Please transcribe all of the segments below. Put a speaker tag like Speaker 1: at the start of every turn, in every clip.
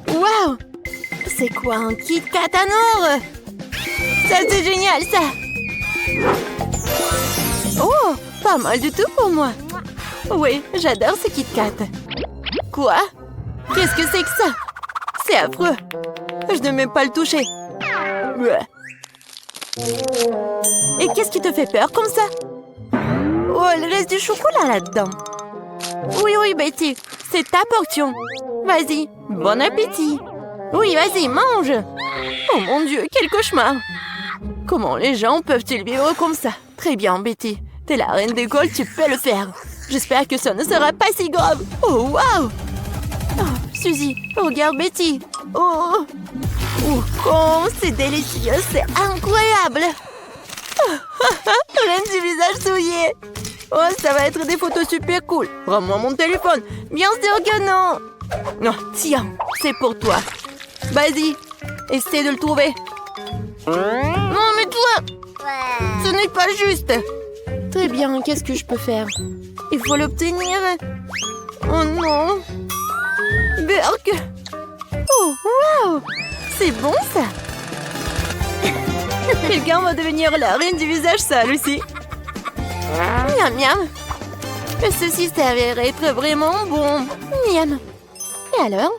Speaker 1: Waouh! C'est quoi un Kit Kat en or? Ça, c'est génial, ça! Oh! Pas mal du tout pour moi! Oui, j'adore ce Kit Kat! Quoi? Qu'est-ce que c'est que ça? C'est affreux! Je ne vais même pas le toucher! Et qu'est-ce qui te fait peur comme ça? Oh, il reste du chocolat là-dedans! Oui, Betty, c'est ta portion! Vas-y, bon appétit! Oui, vas-y, mange! Oh mon Dieu, quel cauchemar! Comment les gens peuvent-ils vivre comme ça? Très bien, Betty. T'es la reine d'école, tu peux le faire. J'espère que ça ne sera pas si grave. Oh, waouh! Oh, Suzy, regarde Betty. Oh, c'est délicieux, c'est incroyable! Reine du visage souillé. Oh, ça va être des photos super cool. Rends-moi mon téléphone. Bien sûr que non. Non, tiens, c'est pour toi. Vas-y, essaie de le trouver. Non, mais toi, ce n'est pas juste. Très bien, qu'est-ce que je peux faire? Il faut l'obtenir. Oh non. Burk. Oh, waouh. C'est bon, ça. Quelqu'un va devenir la reine du visage sale aussi. Miam, miam. Ceci s'avérait être vraiment bon. Miam. Et alors?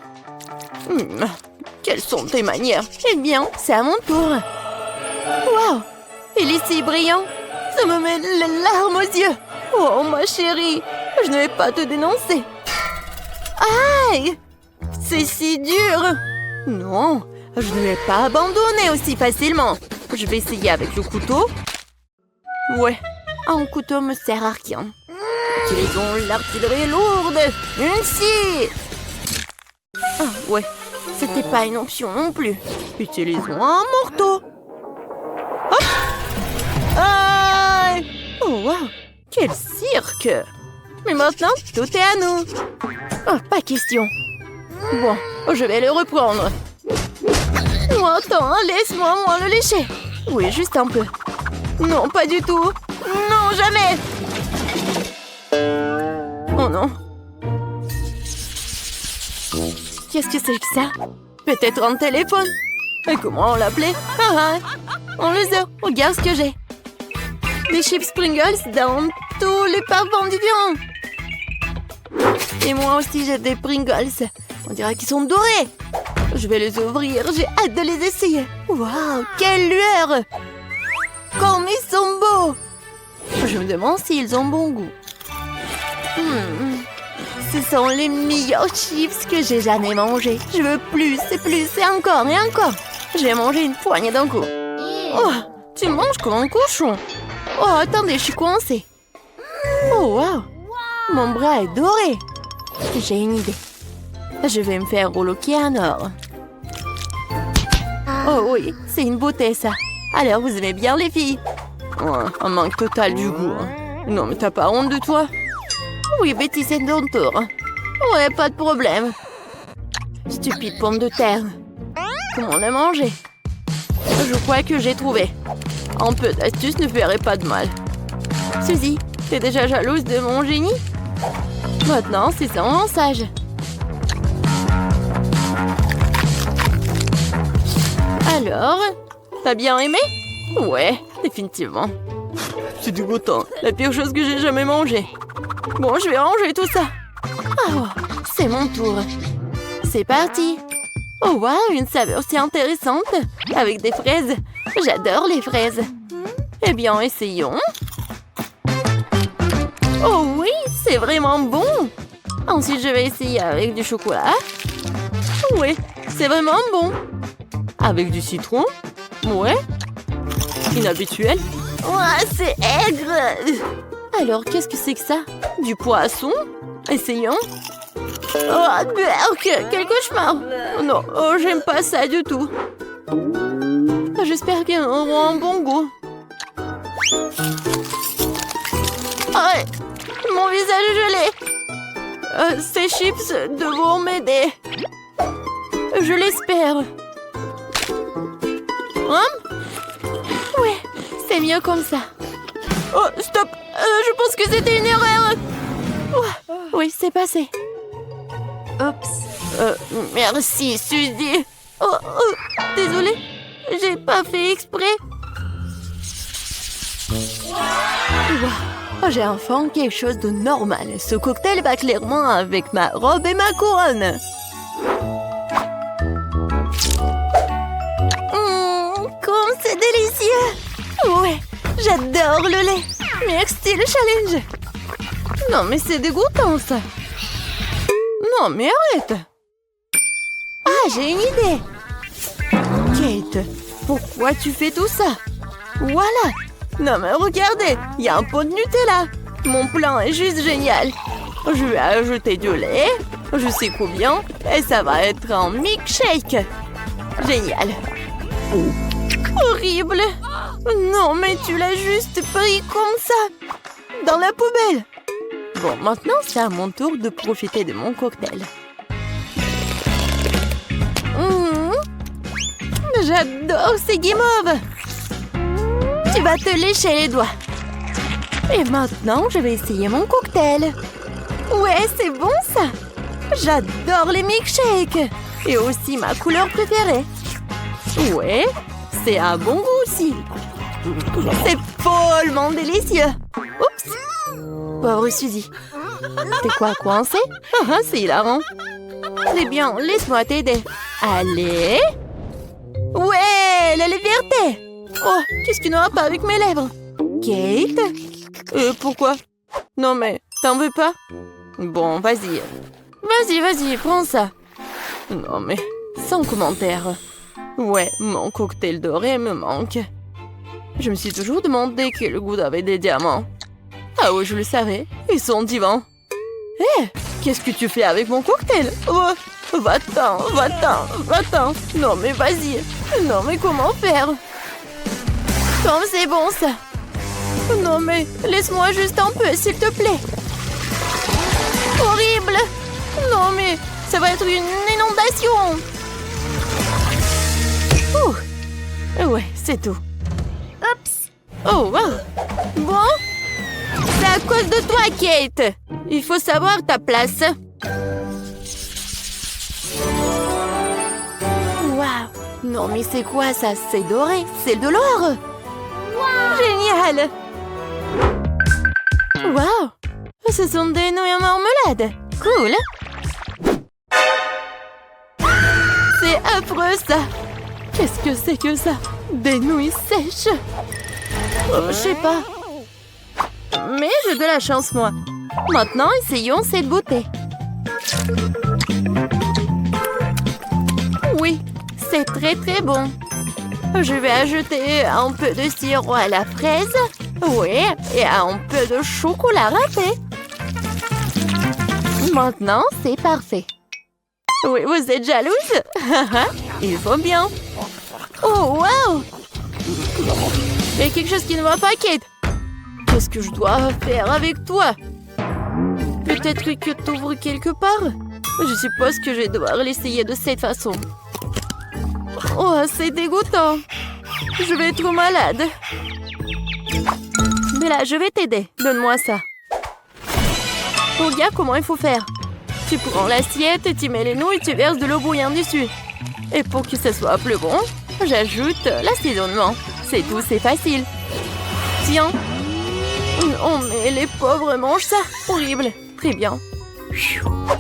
Speaker 1: Quelles sont tes manières? Eh bien, c'est à mon tour. Waouh! Il est si brillant. Ça me met les larmes aux yeux. Oh, ma chérie, je ne vais pas te dénoncer. Aïe! C'est si dur. Non, je ne vais pas abandonner aussi facilement. Je vais essayer avec le couteau. Ouais, un couteau me sert à rien. Utilisons l'artillerie lourde. Ainsi. Ah, ouais. C'était pas une option non plus. Utilisons un marteau. Hop! Aïe! Oh, wow! Quel cirque! Mais maintenant, tout est à nous. Oh, pas question. Bon, je vais le reprendre. Oh, attends, laisse-moi le lécher. Oui, juste un peu. Non, pas du tout. Non, jamais! Oh non. Qu'est-ce que c'est que ça? Peut-être un téléphone? Et comment on l'appelait? On les a. Regarde ce que j'ai. Des chips Pringles dans tous les parfums du viande. Et moi aussi, j'ai des Pringles. On dirait qu'ils sont dorés. Je vais les ouvrir. J'ai hâte de les essayer. Waouh, quelle lueur! Comme ils sont beaux! Je me demande s'ils ont bon goût. Ce sont les meilleurs chips que j'ai jamais mangés. Je veux plus et encore et encore. Je vais manger une poignée d'un coup. Oh, tu manges comme un cochon. Oh, attendez, je suis coincée. Oh, wow. Mon bras est doré. J'ai une idée. Je vais me faire reloquer en or. Oh oui, c'est une beauté ça. Alors, vous aimez bien les filles? Oh, un manque total du goût. Non, mais t'as pas honte de toi? Oui, Betty, c'est ton tour. Ouais, pas de problème. Stupide pomme de terre. Comment la manger? Je crois que j'ai trouvé. Un peu d'astuce ne ferait pas de mal. Suzy, t'es déjà jalouse de mon génie? Maintenant, c'est ça, sage. Alors, t'as bien aimé? Ouais, définitivement. C'est dégoûtant. La pire chose que j'ai jamais mangée. Bon, je vais ranger tout ça. Oh, c'est mon tour. C'est parti. Oh, waouh, une saveur si intéressante. Avec des fraises. J'adore les fraises. Eh bien, essayons. Oh oui, c'est vraiment bon. Ensuite, je vais essayer avec du chocolat. Oui, c'est vraiment bon. Avec du citron. Ouais. Inhabituel. Ouah, c'est aigre. Alors, qu'est-ce que c'est que ça? Du poisson? Essayons. Oh, quel cauchemar. Non, oh, j'aime pas ça du tout. J'espère qu'ils auront un bon goût. Oh, mon visage est gelé. Ces chips devront m'aider. Je l'espère. Oui, c'est mieux comme ça. Oh, stop! Je pense que c'était une erreur. Oui, c'est passé.
Speaker 2: Oups.
Speaker 1: Merci, Suzy. Oh, désolée, j'ai pas fait exprès. Wow, j'ai enfin quelque chose de normal. Ce cocktail va clairement avec ma robe et ma couronne. Comme c'est délicieux. Ouais, j'adore le lait. Merci le challenge. Non, mais c'est dégoûtant, ça. Non, mais arrête. Ah, j'ai une idée. Kate, pourquoi tu fais tout ça? Voilà. Non, mais regardez, il y a un pot de Nutella. Mon plan est juste génial. Je vais ajouter du lait, je sais combien, et ça va être un milkshake. Génial. Horrible. Non, mais tu l'as juste pris comme ça, dans la poubelle. Bon, maintenant, c'est à mon tour de profiter de mon cocktail. J'adore ces guimauves. Tu vas te lécher les doigts. Et maintenant, je vais essayer mon cocktail. Ouais, c'est bon ça. J'adore les milkshakes. Et aussi ma couleur préférée. Ouais, c'est un bon goût aussi. C'est follement délicieux. Oups. Pauvre Suzy. T'es quoi, coincé? Ah, c'est hilarant. Très bien, laisse-moi t'aider. Allez. Ouais, la liberté. Oh, qu'est-ce qui ne va pas avec mes lèvres? Kate? Pourquoi? Non mais, t'en veux pas? Bon, vas-y. Vas-y, prends ça. Non mais, sans commentaire. Ouais, mon cocktail doré me manque. Je me suis toujours demandé quel goût avait des diamants. Ah oui, je le savais. Ils sont divins. Hé, qu'est-ce que tu fais avec mon cocktail? Oh, va-t'en. Non mais vas-y. Non mais comment faire? Comme c'est bon ça. Non mais, laisse-moi juste un peu, s'il te plaît. Horrible. Non mais, ça va être une inondation. Ouh. Ouais, c'est tout.
Speaker 2: Oups.
Speaker 1: Oh, wow. Bon. C'est à cause de toi, Kate. Il faut savoir ta place. Waouh. Non mais c'est quoi ça? C'est doré. C'est de l'or. Wow. Génial. Waouh. Ce sont des nouilles en marmelade. Cool. C'est affreux ça. Qu'est-ce que c'est que ça? Des nouilles sèches. Oh, je sais pas. Mais j'ai de la chance, moi. Maintenant, essayons cette beauté. Oui, c'est très très bon. Je vais ajouter un peu de sirop à la fraise. Oui, et un peu de chocolat râpé. Maintenant, c'est parfait. Oui, vous êtes jalouse? Il faut bien. Oh, wow! Il y a quelque chose qui ne va pas, Kate. Qu'est-ce que je dois faire avec toi? Peut-être que tu ouvres quelque part? Je suppose que je vais devoir l'essayer de cette façon. Oh, c'est dégoûtant. Je vais être malade. Mais là, je vais t'aider. Donne-moi ça. Regarde comment il faut faire. Tu prends l'assiette, tu mets les nouilles, tu verses de l'eau bouillante dessus. Et pour que ce soit plus bon, j'ajoute l'assaisonnement. C'est tout, c'est facile. Tiens. Oh, mais les pauvres mangent ça. Horrible. Très bien.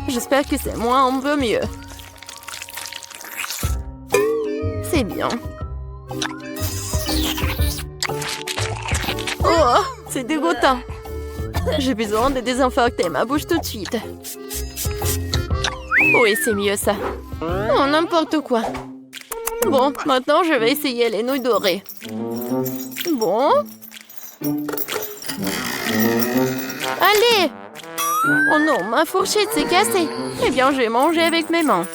Speaker 1: J'espère que c'est moi un peu mieux. C'est bien. Oh, c'est dégoûtant. J'ai besoin de désinfecter ma bouche tout de suite. Oui, c'est mieux ça. Oh, n'importe quoi. Bon, maintenant je vais essayer les nouilles dorées. Bon. Allez! Oh non, ma fourchette s'est cassée. Eh bien, je vais manger avec mes mains.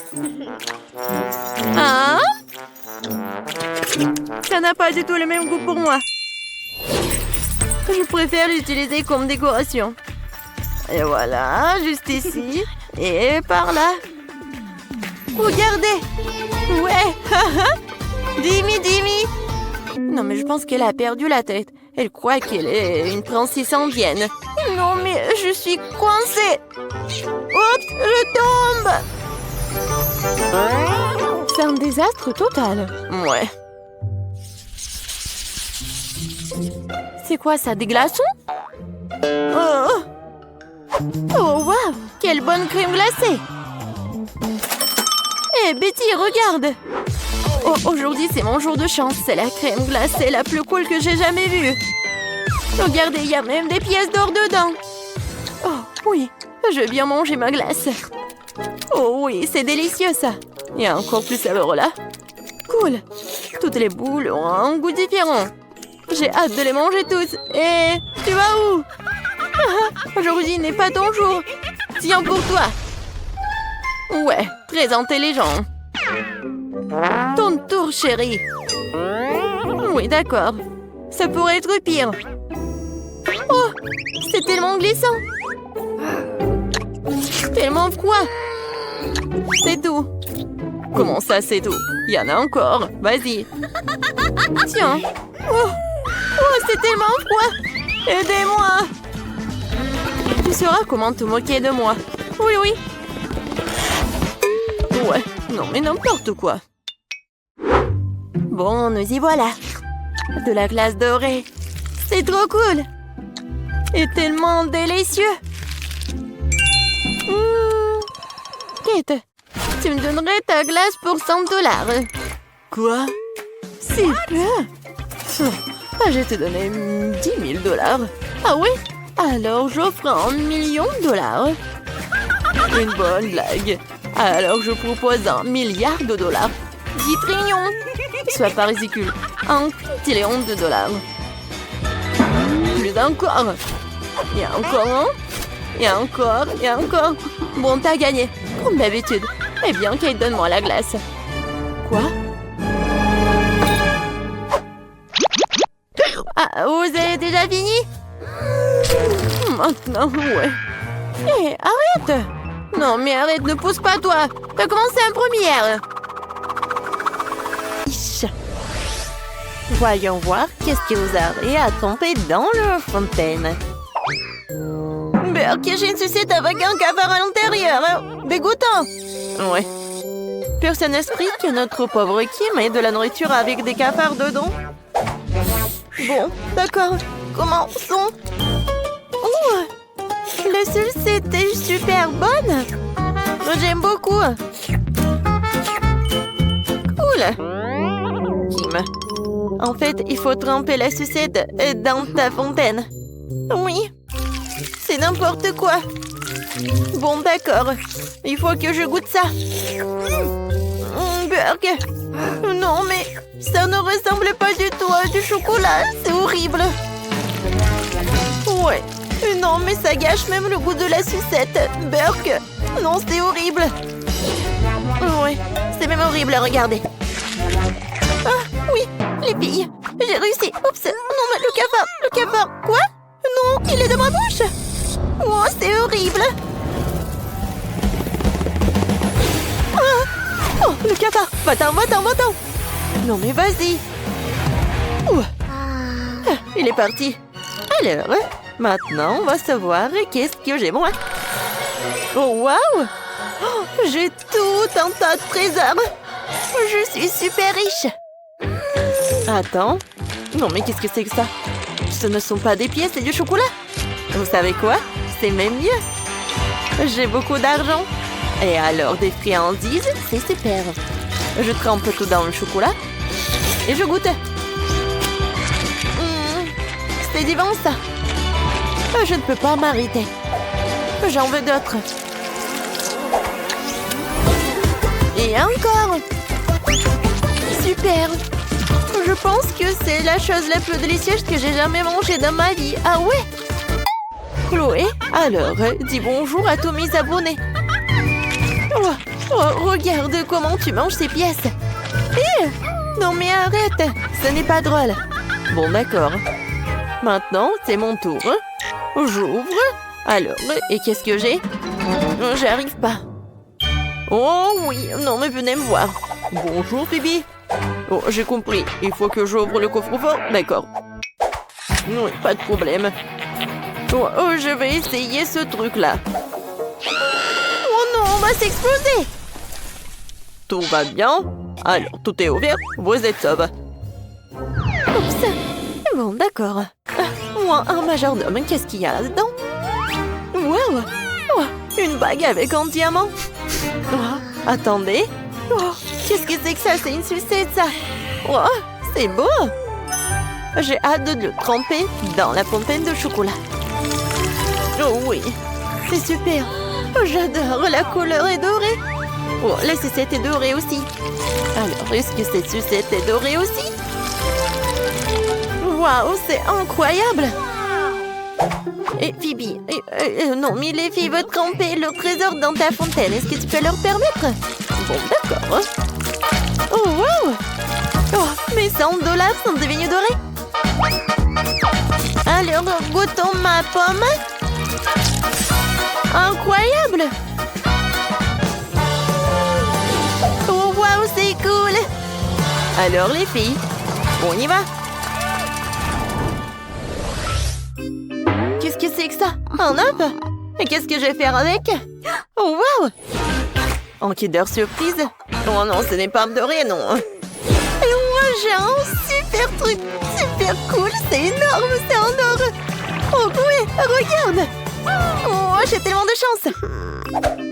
Speaker 1: Hein? Ça n'a pas du tout le même goût pour moi. Je préfère l'utiliser comme décoration. Et voilà, juste ici. Et par là. Regardez. Ouais. Dimi. Non, mais je pense qu'elle a perdu la tête. Elle croit qu'elle est une princesse indienne. Non, mais je suis coincée. Oups, je tombe. désastre total. Ouais. C'est quoi ça, des glaçons? Oh! Oh, waouh! Quelle bonne crème glacée! Hé, Betty, regarde! Oh, aujourd'hui, c'est mon jour de chance. C'est la crème glacée la plus cool que j'ai jamais vue. Regardez, il y a même des pièces d'or dedans. Oh, oui, je vais bien manger ma glace. Oh oui, c'est délicieux, ça. Il y a encore plus savoureux là. Cool. Toutes les boules ont un goût différent. J'ai hâte de les manger toutes. Et tu vas où? Aujourd'hui n'est pas ton jour. Tiens pour toi. Ouais, très intelligent. Ton tour, chérie. Oui, d'accord. Ça pourrait être pire. Oh, c'est tellement glissant. Tellement froid. C'est tout. Comment ça, c'est tout? Il y en a encore. Vas-y. Tiens. Oh, c'est tellement froid. Aidez-moi. Tu sauras comment te moquer de moi. Oui, oui. Ouais, non mais n'importe quoi. Bon, nous y voilà. De la glace dorée. C'est trop cool. Et tellement délicieux. Kate, tu me donnerais ta glace pour 100 $. Quoi? Super. Je vais te donner 10 000 $. Ah oui? Alors j'offre 1 million $. Une bonne blague. Alors je propose 1 milliard de $. 10 trillions. Sois pas ridicule. 1 trillion de $. Plus encore. Il y a encore un. Et encore, et encore. Bon, t'as gagné. Comme d'habitude. Eh bien, Kate, donne-moi la glace. Quoi? Ah, vous avez déjà fini? Maintenant, ouais. Hé, arrête! Non, mais arrête, ne pousse pas, toi! T'as commencé en première! Ich. Voyons voir qu'est-ce que vous avez à tremper dans la fontaine. Burk, j'ai une sucette avec un cafard à l'intérieur. Dégoûtant! Ouais. Personne n'esprit que notre pauvre Kim ait de la nourriture avec des cafards dedans. Bon, d'accord. Commençons. Oh, la sucette est super bonne. J'aime beaucoup. Cool. Kim, en fait, il faut tremper la sucette dans ta fontaine. Oui. C'est n'importe quoi. Bon, d'accord. Il faut que je goûte ça. Burk. Non, mais ça ne ressemble pas du tout à du chocolat. C'est horrible. Ouais. Non, mais ça gâche même le goût de la sucette. Burk. Non, c'est horrible. Ouais, c'est même horrible à regarder. Ah, oui, les filles. J'ai réussi. Oups. Non, mais le cafard. Quoi? Non, il est dans ma bouche. Oh, c'est horrible. Ah. Oh, le cafard. Va-t'en. Non, mais vas-y. Il est parti. Alors, maintenant, on va savoir qu'est-ce que j'ai moi. Oh, waouh. Oh, j'ai tout un tas de trésors. Je suis super riche. Attends. Non, mais qu'est-ce que c'est que ça? Ce ne sont pas des pièces, c'est du chocolat. Vous savez quoi? C'est même mieux. J'ai beaucoup d'argent. Et alors, des friandises, c'est super. Je trempe tout dans le chocolat. Et je goûte. C'est divin, ça. Je ne peux pas m'arrêter. J'en veux d'autres. Et encore. Super. Je pense que c'est la chose la plus délicieuse que j'ai jamais mangée dans ma vie. Ah ouais? Chloé, alors, dis bonjour à tous mes abonnés. Regarde comment tu manges ces pièces. Non mais arrête, ce n'est pas drôle. Bon, d'accord. Maintenant, c'est mon tour. J'ouvre. Alors, et qu'est-ce que j'ai? J'arrive pas. Oh oui, non mais venez me voir. Bonjour, Phoebe. Oh, j'ai compris. Il faut que j'ouvre le coffre-fort. D'accord. Oui, pas de problème. Oh, je vais essayer ce truc-là. Oh non, on va s'exploser. Tout va bien?
Speaker 2: Alors, tout est ouvert, vous êtes sauve.
Speaker 1: Oups. Bon, d'accord. Moi, un majordome, qu'est-ce qu'il y a là-dedans? Wow! Oh, une bague avec un diamant. Oh, attendez. Oh, qu'est-ce que c'est que ça? C'est une sucette, ça. Oh, c'est beau. J'ai hâte de le tremper dans la fontaine de chocolat. Oh oui, c'est super. Oh, j'adore, la couleur est dorée. Oh, la sucette est dorée aussi. Alors, est-ce que cette sucette est dorée aussi? Waouh, c'est incroyable! Et Phoebe, non, mais les filles veulent tremper le trésor dans ta fontaine. Est-ce que tu peux leur permettre? Bon, d'accord. Oh, wow! Oh, mes $100 sont devenus dorés. Alors, goûtons ma pomme. Incroyable! Oh, wow, c'est cool! Alors, les filles, on y va! Qu'est-ce que c'est que ça? Un œuf? Et qu'est-ce que je vais faire avec? Oh, wow! En Kinder Surprise? Oh non, ce n'est pas doré, non. Et moi, j'ai un super truc, super cool, c'est énorme, c'est en or. Oh oui, regarde! Oh, j'ai tellement de chance.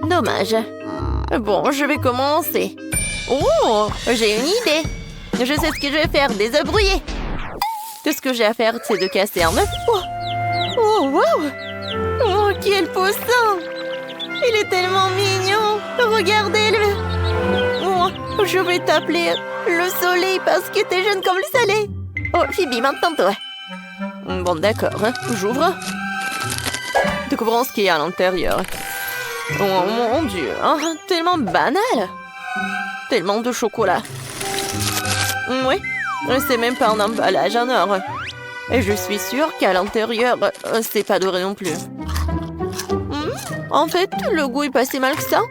Speaker 1: Dommage. Bon, je vais commencer. Oh, j'ai une idée. Je sais ce que je vais faire, des œufs brouillés. Tout ce que j'ai à faire, c'est de casser un œuf. Oh, oh wow! Oh, quel poisson! Il est tellement mignon. Regardez-le. Oh, je vais t'appeler le soleil parce que t'es jeune comme le soleil. Oh, Phoebe, maintenant toi. Bon, d'accord. J'ouvre. Découvrons ce qu'il y a à l'intérieur. Oh mon Dieu, hein, tellement banal. Tellement de chocolat. Oui, c'est même pas un emballage en or. Et je suis sûre qu'à l'intérieur, c'est pas doré non plus. En fait, le goût est pas si mal que ça.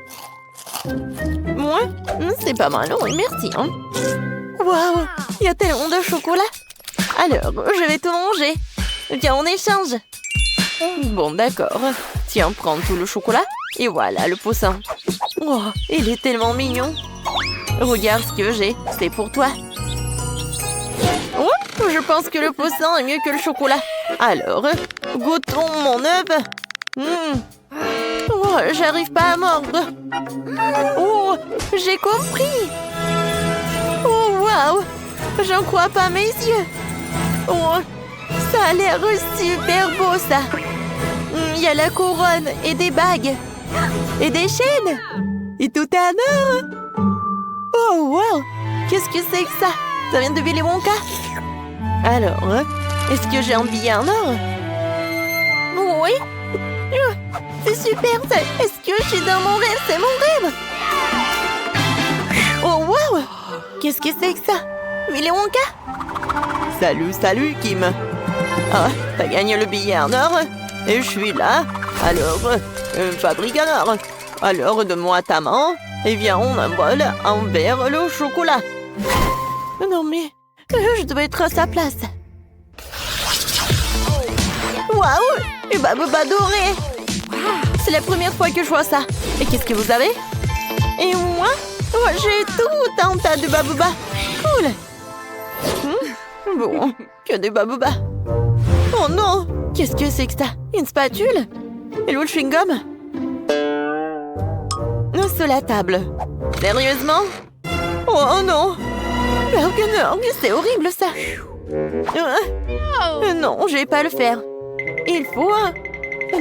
Speaker 1: Ouais, c'est pas mal, oui, merci. Hein. Waouh, il y a tellement de chocolat. Alors, je vais tout manger. Viens, on échange. Bon, d'accord. Tiens, prends tout le chocolat. Et voilà, le poussin. Oh, il est tellement mignon. Regarde ce que j'ai, c'est pour toi. Oh, je pense que le poussin est mieux que le chocolat. Alors, goûtons mon œuf. Oh, j'arrive pas à mordre. Oh, j'ai compris. Oh, waouh. J'en crois pas mes yeux. Oh, ça a l'air super beau, ça. Il y a la couronne et des bagues. Et des chaînes. Et tout est en or. Oh, wow. Qu'est-ce que c'est que ça? Ça vient de Willy Wonka? Alors, est-ce que j'ai un billet en or? Oui. C'est super, ça. Est-ce que je suis dans mon rêve? C'est mon rêve. Oh, wow. Qu'est-ce que c'est que ça? Willy Wonka?
Speaker 2: Salut, salut, Kim.
Speaker 1: Ah,
Speaker 2: T'as gagné le billet en or et je suis là. Alors, fabrique en or. Alors, donne-moi ta main et viens, on envole envers le chocolat.
Speaker 1: non mais, je dois être à sa place. Waouh, une Babuba dorée. C'est la première fois que je vois ça. Et qu'est-ce que vous avez? Et moi, j'ai tout un tas de Babuba. Cool. Bon, que des Babuba. Oh non, qu'est-ce que c'est que ça? Une spatule? Et l'autre chewing-gum? Sur la table. Sérieusement? Oh non. C'est horrible ça. Non, je vais pas le faire. Il faut...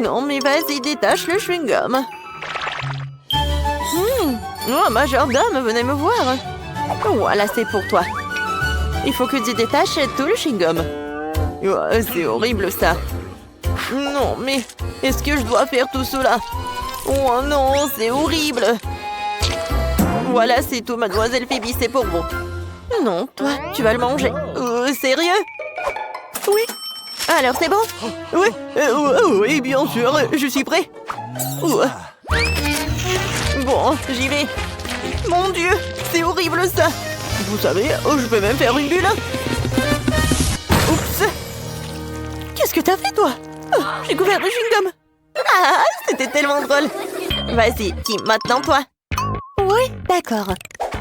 Speaker 1: Non, mais vas-y, détache le chewing-gum. Oh, majordome, venez me voir. Voilà, c'est pour toi. Il faut que tu détaches tout le chewing-gum. Oh, c'est horrible ça. Non, mais est-ce que je dois faire tout cela? Oh non, c'est horrible. Voilà, c'est tout, mademoiselle Phoebe, c'est pour vous. Non, toi, tu vas le manger. Sérieux? Oui. Alors, c'est bon?
Speaker 2: Oui, oui, bien sûr, je suis prêt.
Speaker 1: Bon, j'y vais. Mon Dieu, c'est horrible ça.
Speaker 2: Vous savez, je peux même faire une bulle.
Speaker 1: Oups. Qu'est-ce que t'as fait, toi? J'ai couvert de chewing-gum. Ah, c'était tellement drôle. Vas-y, Kim, maintenant toi. Oui, d'accord.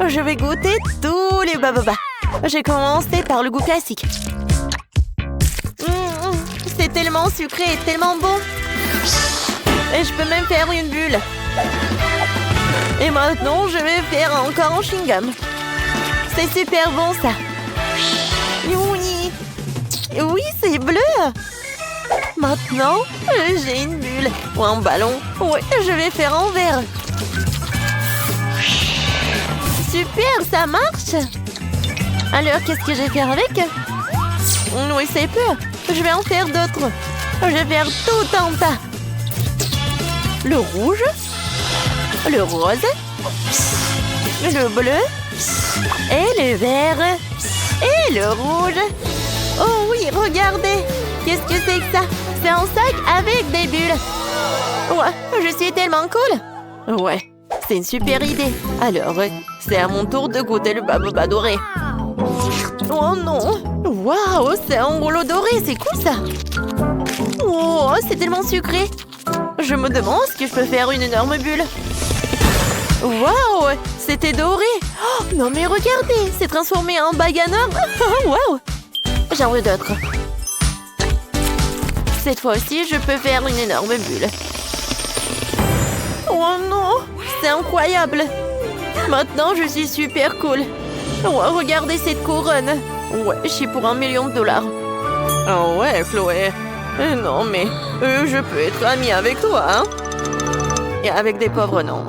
Speaker 1: Je vais goûter tous les bababa. J'ai commencé par le goût classique. C'est tellement sucré et tellement bon. Et je peux même faire une bulle. Et maintenant, je vais faire encore un chewing-gum. C'est super bon, ça. Oui, oui, c'est bleu. Maintenant, j'ai une bulle ou un ballon. Oui, je vais faire un verre. Super, ça marche. Alors, qu'est-ce que je vais faire avec? Oui, c'est peu. Je vais en faire d'autres. Je vais faire tout un tas. Le rouge, le rose, le bleu, et le vert, et le rouge. Oh oui, regardez. Qu'est-ce que c'est que ça? C'est un sac avec des bulles. Ouais, je suis tellement cool. Ouais, c'est une super idée. Alors, c'est à mon tour de goûter le bababa doré. Oh non! Waouh, c'est un rouleau doré, c'est cool ça! Oh, c'est tellement sucré! Je me demande ce que je peux faire une énorme bulle. Waouh, c'était doré! Oh, non mais regardez, c'est transformé en bague à or. Waouh! J'en veux d'autres. Cette fois-ci, je peux faire une énorme bulle. Oh non, c'est incroyable! Maintenant, je suis super cool. Oh, regardez cette couronne. Ouais, je suis pour $1 million. Oh ouais, Chloé. Non, mais je peux être amie avec toi, hein? Et avec des pauvres, non.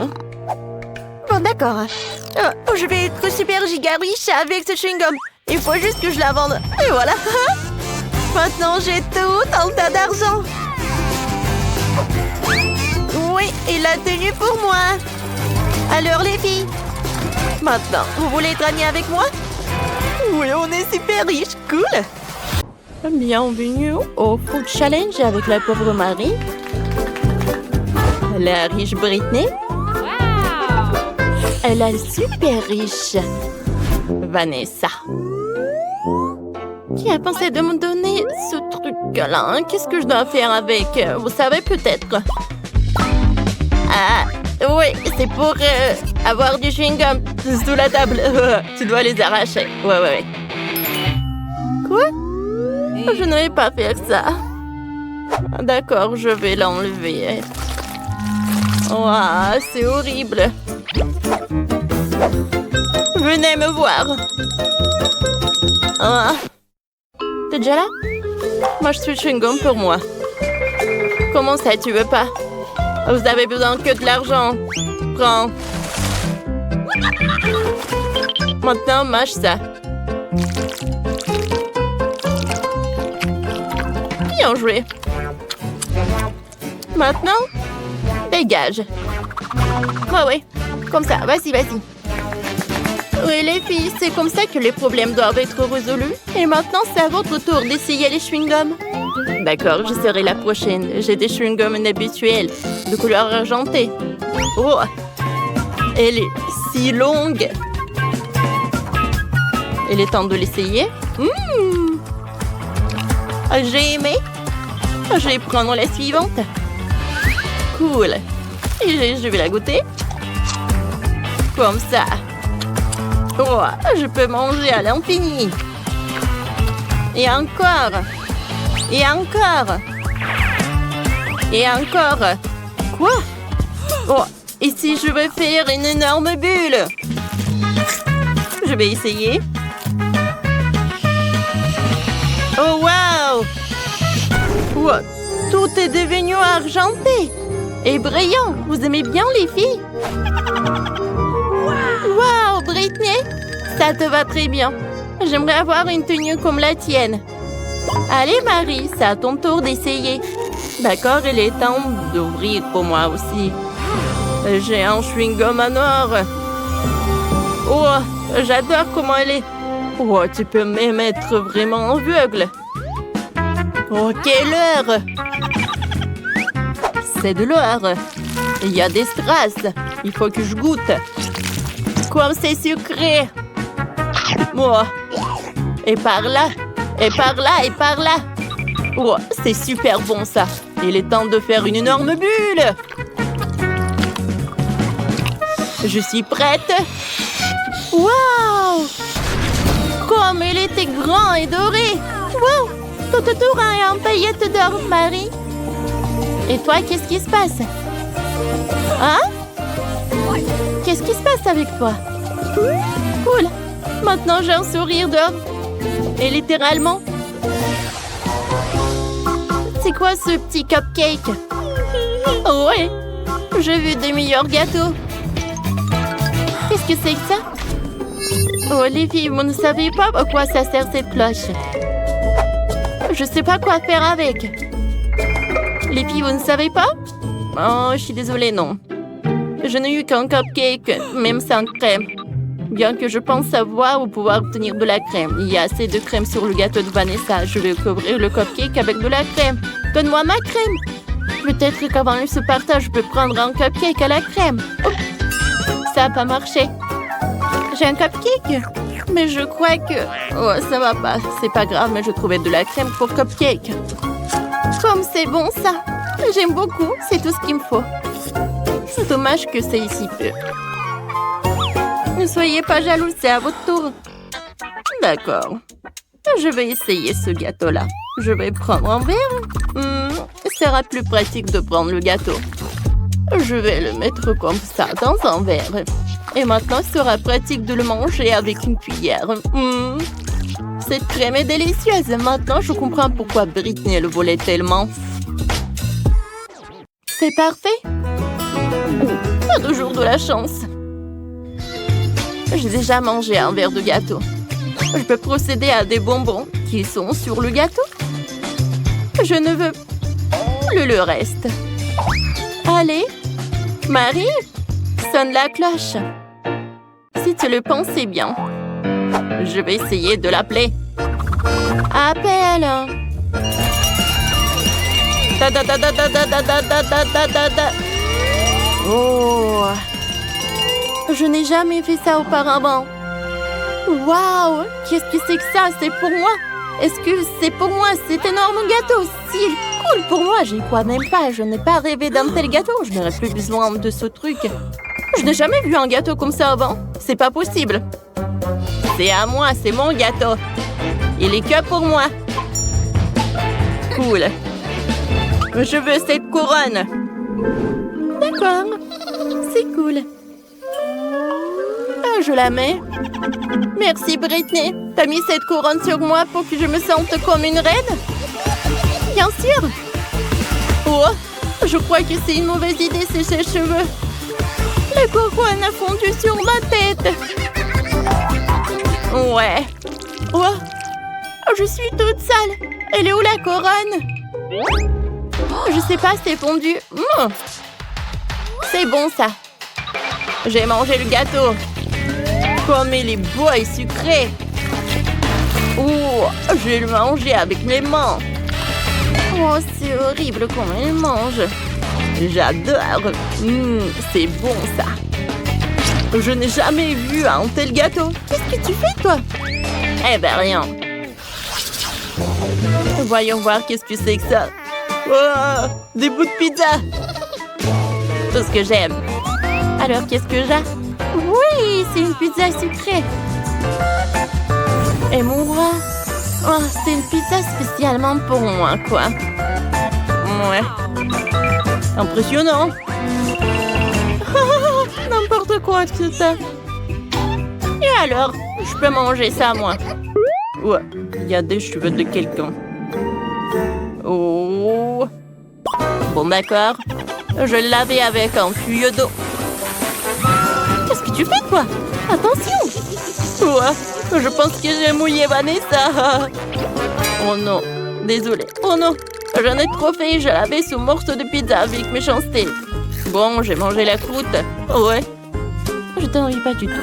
Speaker 1: Bon, d'accord. Je vais être super giga riche avec ce chewing-gum. Il faut juste que je la vende. Et voilà. Maintenant, j'ai tout un tas d'argent. Oui, et la tenue pour moi. Alors, les filles, maintenant, vous voulez être amies avec moi? Oui, on est super riches, cool. Bienvenue au Food Challenge avec la pauvre Marie, la riche Britney, et la super riche Vanessa. Qui a pensé de me donner ce truc-là? Qu'est-ce que je dois faire avec? Vous savez peut-être. Ah, oui, c'est pour avoir du chewing-gum sous la table. Tu dois les arracher. Ouais. Quoi? Je ne vais pas faire ça. D'accord, je vais l'enlever. Ouah, c'est horrible. Venez me voir. Ah. T'es déjà là? Moi, je suis chewing-gum pour moi. Comment ça, tu veux pas? Vous avez besoin que de l'argent. Prends. Maintenant, mâche ça. Bien joué. Maintenant, dégage. Ouais. Comme ça, vas-y. Oui, les filles, c'est comme ça que les problèmes doivent être résolus. Et maintenant, c'est à votre tour d'essayer les chewing-gums. D'accord, je serai la prochaine. J'ai des chewing-gums inhabituels, de couleur argentée. Oh, elle est si longue. Il est temps de l'essayer. J'ai aimé. Je vais prendre la suivante. Cool. Et je vais la goûter. Comme ça. Oh, je peux manger à l'infini. Et encore. Et encore. Et encore. Quoi? Oh, et si je veux faire une énorme bulle? Je vais essayer. Oh, wow! Wow, tout est devenu argenté et brillant. Vous aimez bien, les filles? Wow, Britney, ça te va très bien. J'aimerais avoir une tenue comme la tienne. Allez, Marie, c'est à ton tour d'essayer. D'accord, il est temps d'ouvrir pour moi aussi. J'ai un chewing-gum en or. Oh, j'adore comment elle est. Oh, tu peux même être vraiment aveugle. Oh, quelle heure! C'est de l'or. Il y a des strass. Il faut que je goûte. Comme c'est sucré. Oh. Et par là. Et par là. Et par là. Oh, c'est super bon ça. Il est temps de faire une énorme bulle. Je suis prête. Waouh! Comme il était grand et doré. Wow! Tout autour a un paillette d'or, Marie. Et toi, qu'est-ce qui se passe? Hein? Qu'est-ce qui se passe avec toi? Cool! Maintenant, j'ai un sourire d'or. Et littéralement. C'est quoi ce petit cupcake? Oh ouais! J'ai vu des meilleurs gâteaux. Qu'est-ce que c'est que ça? Oh, les filles, vous ne savez pas à quoi ça sert cette cloche. Je sais pas quoi faire avec. Les filles, vous ne savez pas? Oh, je suis désolée, non. Je n'ai eu qu'un cupcake, même sans crème. Bien que je pense savoir où pouvoir obtenir de la crème. Il y a assez de crème sur le gâteau de Vanessa. Je vais couvrir le cupcake avec de la crème. Donne-moi ma crème. Peut-être qu'avant ce partage, je peux prendre un cupcake à la crème. Oh, ça n'a pas marché. J'ai un cupcake, mais je crois que... Oh, ça va pas. C'est pas grave, mais je trouvais de la crème pour cupcake. Comme c'est bon, ça. J'aime beaucoup. C'est tout ce qu'il me faut. C'est dommage que c'est ici peu. Ne soyez pas jaloux, c'est à votre tour. D'accord. Je vais essayer ce gâteau-là. Je vais prendre un verre. Ce sera plus pratique de prendre le gâteau. Je vais le mettre comme ça dans un verre. Et maintenant, ce sera pratique de le manger avec une cuillère. Cette crème est délicieuse. Maintenant, je comprends pourquoi Britney le voulait tellement. C'est parfait. Pas toujours de la chance. J'ai déjà mangé un verre de gâteau. Je peux procéder à des bonbons qui sont sur le gâteau. Je ne veux plus le reste. Allez, Marie, sonne la cloche. Si tu le pensais bien, je vais essayer de l'appeler. Appelle. Oh, je n'ai jamais fait ça auparavant. Waouh, qu'est-ce que c'est que ça? C'est pour moi? Est-ce que c'est pour moi cet énorme gâteau? Si cool pour moi, j'y crois même pas. Je n'ai pas rêvé d'un tel gâteau. Je n'aurais plus besoin de ce truc. Je n'ai jamais vu un gâteau comme ça avant. C'est pas possible. C'est à moi, c'est mon gâteau. Il est que pour moi. Cool. Je veux cette couronne. D'accord. C'est cool. Ah, je la mets. Merci, Britney. T'as mis cette couronne sur moi pour que je me sente comme une reine? Bien sûr. Oh, je crois que c'est une mauvaise idée, ces sèche-cheveux. La couronne a fondu sur ma tête. Ouais. Oh, je suis toute sale. Elle est où la couronne? Oh, je sais pas, c'est fondu. C'est bon, ça. J'ai mangé le gâteau. Comme il est beau et sucré. Oh, je vais le manger avec mes mains. Oh, c'est horrible comment il mange. J'adore. C'est bon, ça. Je n'ai jamais vu un tel gâteau. Qu'est-ce que tu fais, toi? Eh ben, rien. Voyons voir qu'est-ce que c'est que ça. Oh, des bouts de pizza. Tout ce que j'aime. Alors, qu'est-ce que j'ai? Oui, c'est une pizza sucrée. Et mon roi? Oh, c'est une pizza spécialement pour moi, quoi. Ouais. Impressionnant. N'importe quoi que ça. Et alors, je peux manger ça, moi? Ouais, il y a des cheveux de quelqu'un. Oh. Bon, d'accord. Je l'ai lavé avec un tuyau d'eau. Qu'est-ce que tu fais, toi? Attention! Ouais, je pense que j'ai mouillé Vanessa. Oh non, désolée. Oh non, j'en ai trop fait. J'ai lavé ce morceau de pizza avec méchanceté. Bon, j'ai mangé la croûte. Ouais. Je t'en envie pas du tout.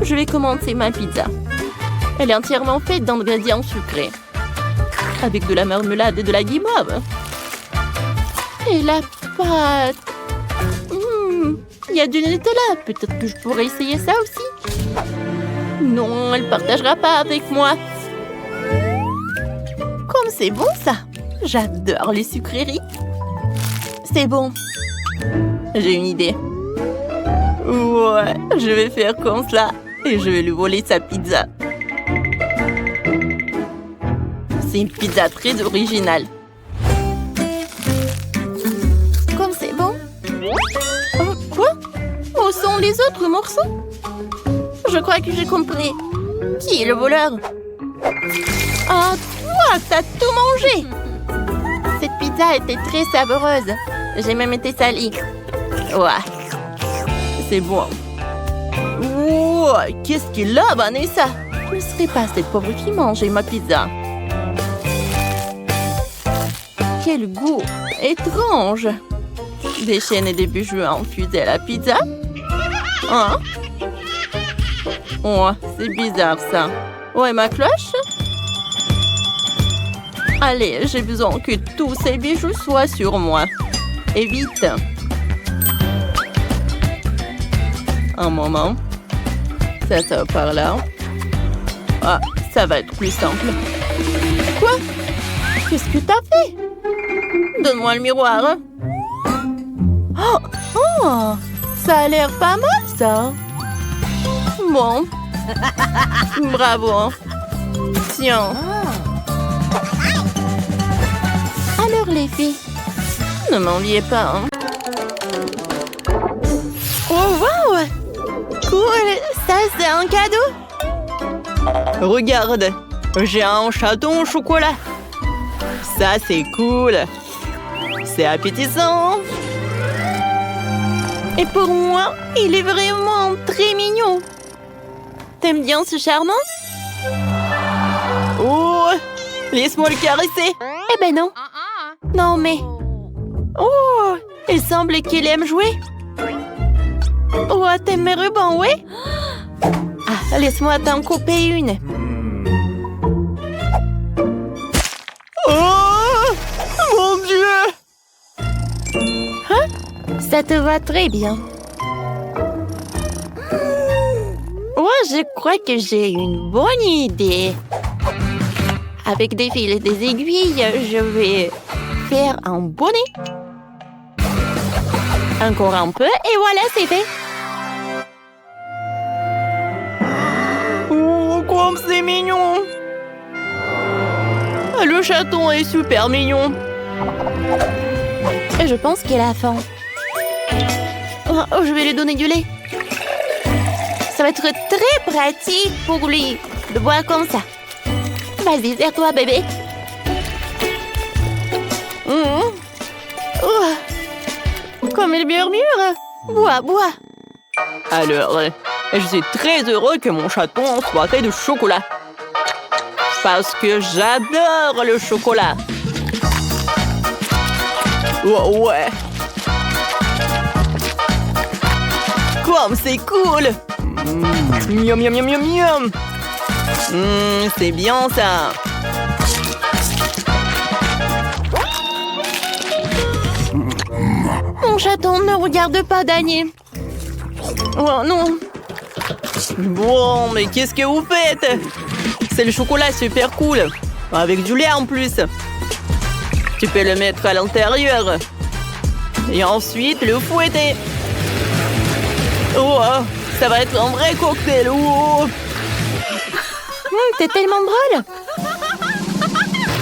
Speaker 1: Je vais commencer ma pizza. Elle est entièrement faite d'ingrédients sucrés. Avec de la marmelade et de la guimauve. Et la pâte. Il y a du Nutella. Peut-être que je pourrais essayer ça aussi. Non, elle ne partagera pas avec moi. Comme c'est bon, ça. J'adore les sucreries. C'est bon. J'ai une idée.
Speaker 2: Ouais, je vais faire comme ça et je vais lui voler sa pizza. C'est une pizza très originale.
Speaker 1: Comme c'est bon. Oh, quoi? Où sont les autres morceaux? Je crois que j'ai compris. Qui est le voleur? Ah, toi, t'as tout mangé! Cette pizza était très savoureuse. J'ai même été salie.
Speaker 2: Ouais, c'est bon. Ouais, qu'est-ce qu'il a, Vanessa?
Speaker 1: Je ne serais pas cette pauvre qui mangeait ma pizza. Quel goût étrange! Des chaînes et des bijoux infusés à la pizza? Hein? Ouais, c'est bizarre ça. Où est ma cloche? Allez, j'ai besoin que tous ces bijoux soient sur moi. Et vite! Un moment. Ça par là. Ah, ça va être plus simple. Quoi? Qu'est-ce que t'as fait? Donne-moi le miroir. Oh, oh, ça a l'air pas mal, ça. Bon. Bravo. Tiens. Alors, les filles, ne m'enviez pas. Hein. Oh, wow! Cool! Ça, c'est un cadeau?
Speaker 2: Regarde, j'ai un chaton au chocolat. Ça, c'est cool. C'est appétissant.
Speaker 1: Et pour moi, il est vraiment très mignon. T'aimes bien ce charmant?
Speaker 2: Oh, laisse-moi le caresser.
Speaker 1: Eh ben non. Non, mais... Oh, il semble qu'il aime jouer. Oh, t'aimes mes rubans, oui? Ah, laisse-moi t'en couper une.
Speaker 2: Oh, mon Dieu!
Speaker 1: Hein? Ça te va très bien. Ouais, je crois que j'ai une bonne idée. Avec des fils et des aiguilles, je vais faire un bonnet. Encore un peu, et voilà, c'est fait.
Speaker 2: Oh, comme c'est mignon! Le chaton est super mignon.
Speaker 1: Et je pense qu'il a faim. Oh, je vais lui donner du lait. Ça va être très pratique pour lui de boire comme ça. Vas-y, serre-toi, bébé. Comme il murmure. Bois, bois.
Speaker 2: Alors, je suis très heureux que mon chaton soit fait de chocolat. Parce que j'adore le chocolat. Oh, ouais. Comme c'est cool. Miam, miam, miam, miam, miam. C'est bien ça.
Speaker 1: Mon chaton, ne regarde pas Daniel. Oh non.
Speaker 2: Bon, mais qu'est-ce que vous faites? C'est le chocolat super cool. Avec du lait en plus. Tu peux le mettre à l'intérieur. Et ensuite le fouetter. Oh, ça va être un vrai cocktail. Oh.
Speaker 1: T'es tellement drôle.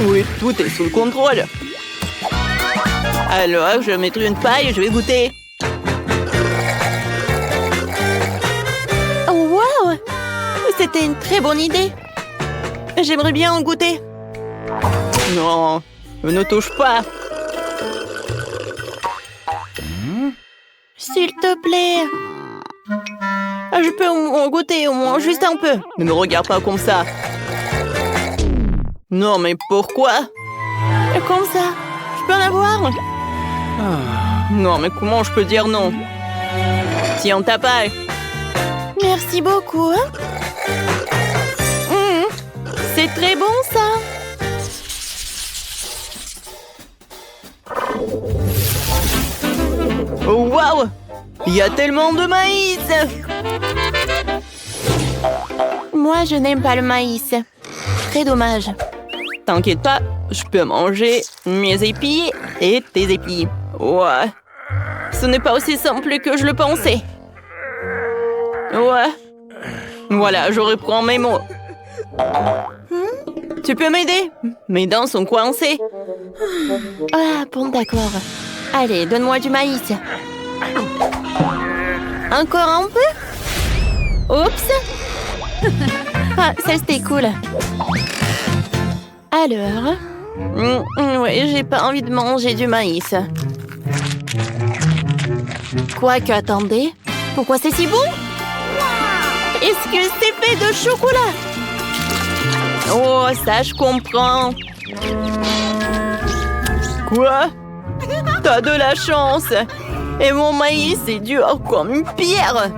Speaker 2: Oui, tout est sous le contrôle. Alors, je vais mettre une paille et je vais goûter.
Speaker 1: Oh, wow! C'était une très bonne idée. J'aimerais bien en goûter.
Speaker 2: Non, ne touche pas.
Speaker 1: S'il te plaît. Je peux en goûter au moins, juste un peu.
Speaker 2: Ne me regarde pas comme ça. Non, mais pourquoi?
Speaker 1: Comme ça. Je peux en avoir?
Speaker 2: Non, mais comment je peux dire non? Tiens, ta paille.
Speaker 1: Merci beaucoup. C'est très bon, ça.
Speaker 2: Oh, waouh! Il y a tellement de maïs!
Speaker 1: Moi, je n'aime pas le maïs. Très dommage.
Speaker 2: T'inquiète pas, je peux manger mes épis et tes épis. Ouais. Ce n'est pas aussi simple que je le pensais. Ouais. Voilà, je reprends mes mots. Tu peux m'aider? Mes dents sont coincées.
Speaker 1: Ah, bon, d'accord. Allez, donne-moi du maïs. Encore un peu? Oups. Ah, ça c'était cool. Alors?
Speaker 2: Ouais, j'ai pas envie de manger du maïs.
Speaker 1: Quoique, attendez. Pourquoi c'est si bon? Est-ce que c'est fait de chocolat?
Speaker 2: Oh, ça, je comprends. Quoi? T'as de la chance. Et mon maïs est dur comme une pierre.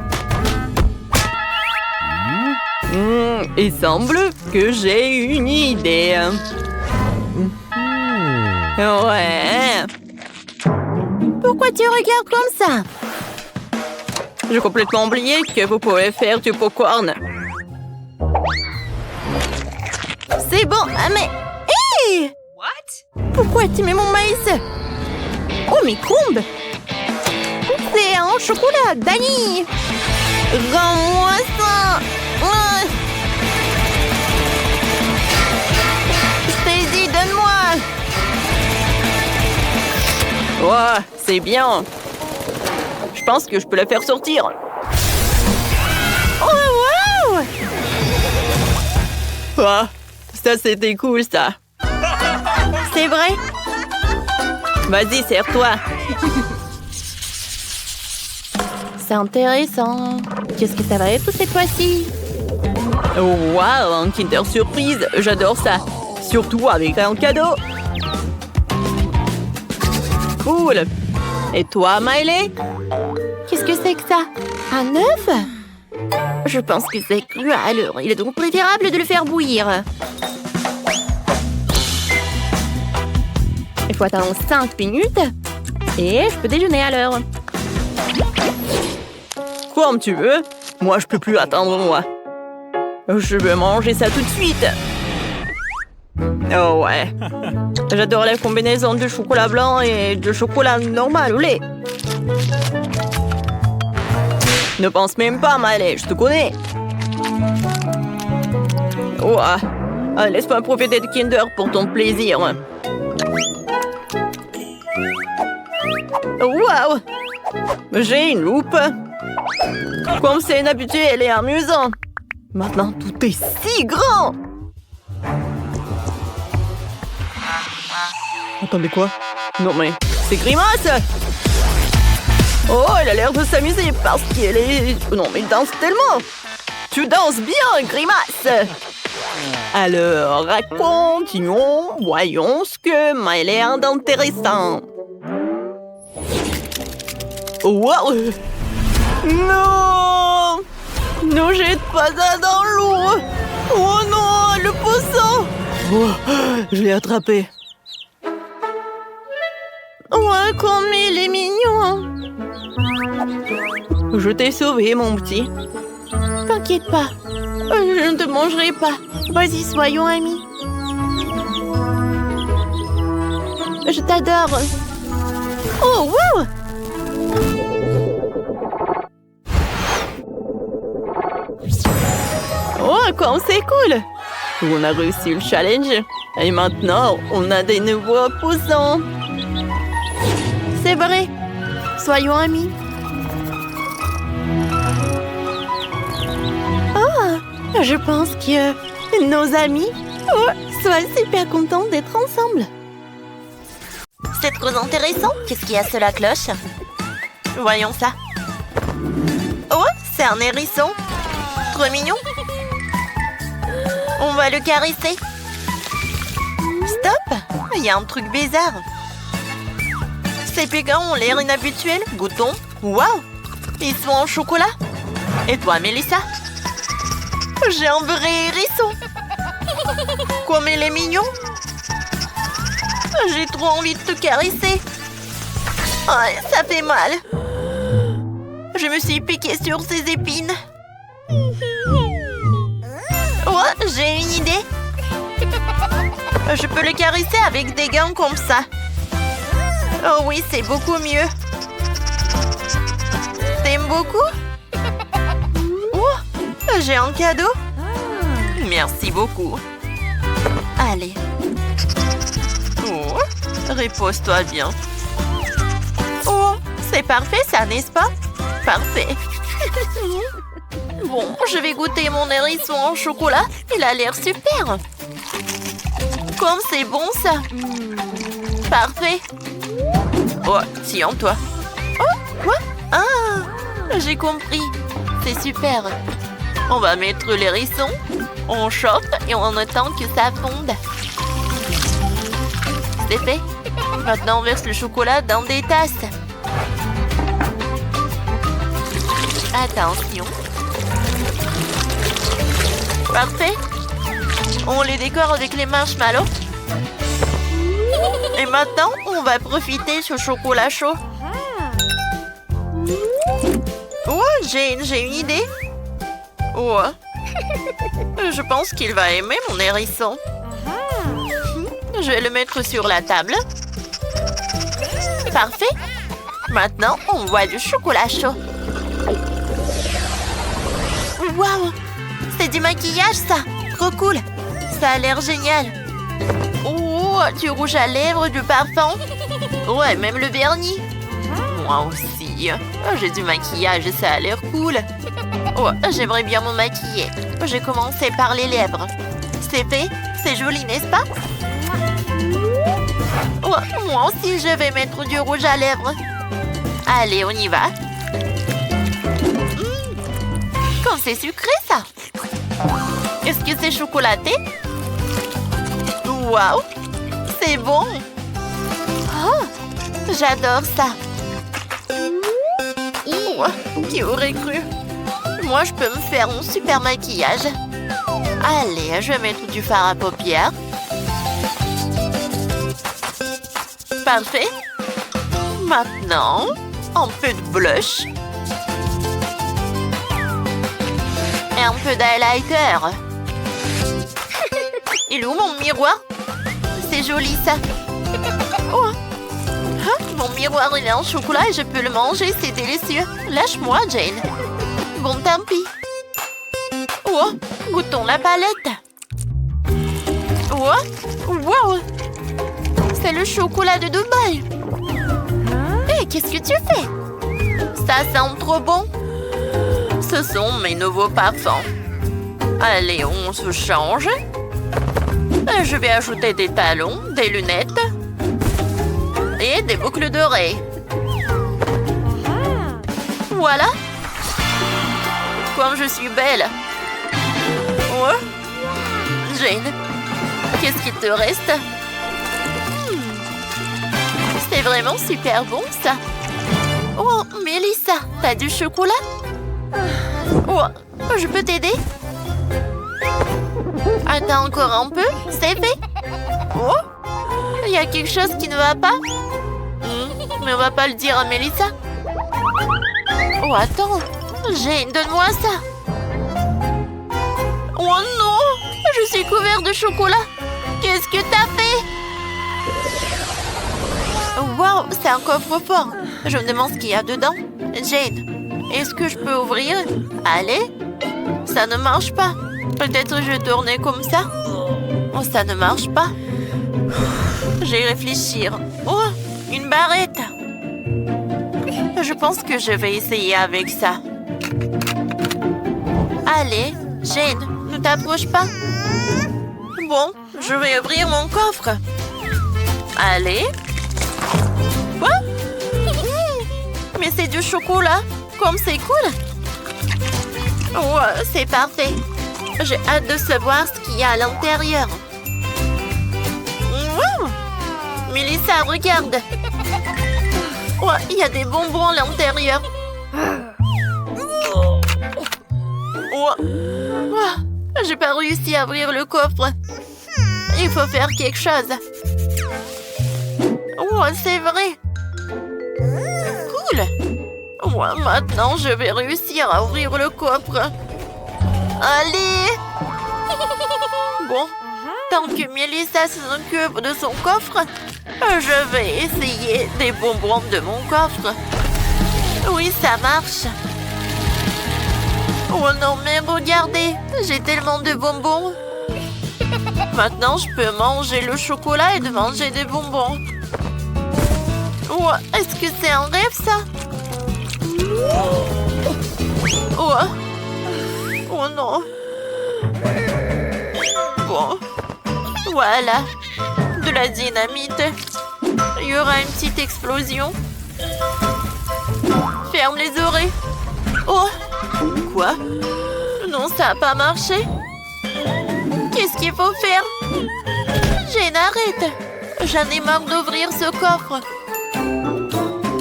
Speaker 2: Il semble que j'ai une idée. Ouais.
Speaker 1: Pourquoi tu regardes comme ça?
Speaker 2: J'ai complètement oublié que vous pouvez faire du popcorn.
Speaker 1: C'est bon, mais... Hé! What? Pourquoi tu mets mon maïs? Oh, mais combe! C'est en chocolat, Dani! Rends-moi ça! Je t'ai dit, donne-moi!
Speaker 2: Ouais, c'est bien. Je pense que je peux la faire sortir.
Speaker 1: Oh, wow!
Speaker 2: Ah, ça, c'était cool, ça.
Speaker 1: C'est vrai?
Speaker 2: Vas-y, serre-toi.
Speaker 1: C'est intéressant. Qu'est-ce que ça va être cette fois-ci?
Speaker 2: Oh, wow, un Kinder Surprise. J'adore ça. Surtout avec un cadeau. Cool. Et toi, Miley?
Speaker 1: Qu'est-ce que c'est que ça? Un œuf? Je pense que c'est cru à l'heure. Il est donc préférable de le faire bouillir. Il faut attendre 5 minutes. Et je peux déjeuner à l'heure.
Speaker 2: Comme tu veux. Moi, je peux plus attendre, moi. Je veux manger ça tout de suite. Oh ouais. J'adore la combinaison de chocolat blanc et de chocolat normal au lait. Ne pense même pas, Miley, je te connais. Oh, laisse-moi profiter de Kinder pour ton plaisir. Wow! J'ai une loupe. Comme c'est inhabituel et amusant. Maintenant, tout est si grand. Attendez, quoi? Non, mais c'est Grimace! Oh, elle a l'air de s'amuser parce qu'elle est... Non, mais il danse tellement! Tu danses bien, Grimace! Alors, continuons. Voyons ce que Miley a d'intéressant. Wow! Non! Ne jette pas ça dans l'eau! Oh non, le poisson! Oh, je l'ai attrapé.
Speaker 1: Ouais, comme il est mignon.
Speaker 2: Je t'ai sauvé, mon petit.
Speaker 1: T'inquiète pas. Je ne te mangerai pas. Vas-y, soyons amis. Je t'adore. Oh, wow!
Speaker 2: Oh, comme c'est cool! On a réussi le challenge. Et maintenant, on a des nouveaux poissons.
Speaker 1: C'est vrai. Soyons amis. Oh, je pense que nos amis soient super contents d'être ensemble. C'est trop intéressant. Qu'est-ce qu'il y a sur la cloche? Voyons ça. Oh, c'est un hérisson. Trop mignon. On va le caresser. Stop! Il y a un truc bizarre. Ces pégans ont l'air inhabituels. Goûtons. Waouh! Ils sont en chocolat. Et toi, Mélissa? J'ai un vrai hérisson. Comme il est mignon. J'ai trop envie de te caresser. Oh, ça fait mal. Je me suis piquée sur ces épines. Oh, j'ai une idée. Je peux le caresser avec des gants comme ça. Oh oui, c'est beaucoup mieux. T'aimes beaucoup?
Speaker 2: j'ai un cadeau? Merci beaucoup. Allez. Oh, repose-toi bien. Oh, c'est parfait ça, n'est-ce pas? Parfait. Bon, je vais goûter mon hérisson en chocolat. Il a l'air super. Comme c'est bon ça. Parfait. Oh, tiens-toi. Oh, quoi? Ah, j'ai compris. C'est super. On va mettre l'hérisson, on chauffe et on attend que ça fonde. C'est fait. Maintenant, on verse le chocolat dans des tasses. Attention. Parfait. On les décore avec les marshmallows. Et maintenant, on va profiter du chocolat chaud. Oh, j'ai une idée. Oh, je pense qu'il va aimer mon hérisson. Je vais le mettre sur la table. Parfait. Maintenant, on voit du chocolat chaud. Waouh! C'est du maquillage, ça! Trop cool! Ça a l'air génial! Oh, du rouge à lèvres, du parfum! Ouais, même le vernis! Moi aussi! Oh, j'ai du maquillage, ça a l'air cool! Oh, j'aimerais bien me maquiller. J'ai commencé par les lèvres. C'est fait? C'est joli, n'est-ce pas? Oh, moi aussi, je vais mettre du rouge à lèvres. Allez, on y va! Comme c'est sucré, ça! Est-ce que c'est chocolaté? Waouh! C'est bon! Oh! J'adore ça! Oh, qui aurait cru? Moi, je peux me faire un super maquillage. Allez, je vais mettre du fard à paupières. Parfait! Maintenant, un peu de blush. Et un peu d'highlighter. Il est où mon miroir? C'est joli ça. Oh. Hein? Mon miroir il est en chocolat et je peux le manger, c'est délicieux. Lâche-moi, Jane. Bon, tant pis. Oh, goûtons la palette. Oh, wow. C'est le chocolat de Dubaï. Hé, qu'est-ce que tu fais? Ça sent trop bon. Ce sont mes nouveaux parfums. Allez, on se change. Je vais ajouter des talons, des lunettes et des boucles d'oreilles. Voilà. Comme je suis belle. Ouais. Jane, qu'est-ce qu'il te reste? C'est vraiment super bon, ça. Oh, Mélissa, t'as du chocolat? Oh, je peux t'aider? Attends encore un peu, c'est fait. Oh, il y a quelque chose qui ne va pas. Mais on va pas le dire à Mélissa. Oh, attends. Jane, donne-moi ça. Oh non, je suis couvert de chocolat. Qu'est-ce que t'as fait? Wow, c'est un coffre-fort. Je me demande ce qu'il y a dedans. Jane, est-ce que je peux ouvrir? Allez. Ça ne marche pas. Peut-être je vais tourner comme ça. Oh, ça ne marche pas. Je vais réfléchir. Oh, une barrette. Je pense que je vais essayer avec ça. Allez, Jane, ne t'approche pas. Bon, je vais ouvrir mon coffre. Allez. Quoi? Mais c'est du chocolat. Comme c'est cool. Oh, c'est parfait. J'ai hâte de savoir ce qu'il y a à l'intérieur. Wow! Mélissa, regarde. Oh, il y a des bonbons à l'intérieur. Oh. Oh, j'ai pas réussi à ouvrir le coffre. Il faut faire quelque chose. Oh, c'est vrai. Cool. Oh, maintenant, je vais réussir à ouvrir le coffre. Allez! Bon, tant que Mélissa s'occupe de son coffre, je vais essayer des bonbons de mon coffre. Oui, ça marche.
Speaker 1: Oh non, mais regardez, j'ai tellement de bonbons. Maintenant, je peux manger le chocolat et de manger des bonbons. Oh, est-ce que c'est un rêve, ça? Oh, oh non. Bon, voilà, de la dynamite. Il y aura une petite explosion. Ferme les oreilles. Oh, quoi? Non, ça n'a pas marché. Qu'est-ce qu'il faut faire? Jane, arrête. J'en ai marre d'ouvrir ce coffre.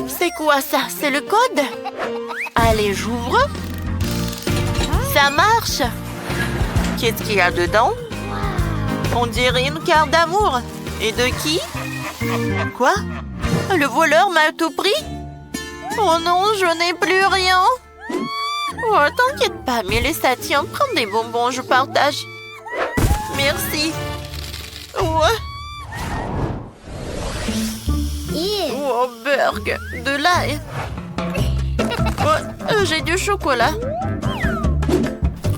Speaker 1: C'est quoi ça? C'est le code? Allez, j'ouvre. Ça marche. Qu'est-ce qu'il y a dedans? On dirait une carte d'amour. Et de qui? Quoi? Le voleur m'a tout pris? Oh non, je n'ai plus rien. Oh, t'inquiète pas, Mélissa, tiens, prends des bonbons, je partage. Merci. Oh, oh Burg, de l'ail. Oh, j'ai du chocolat.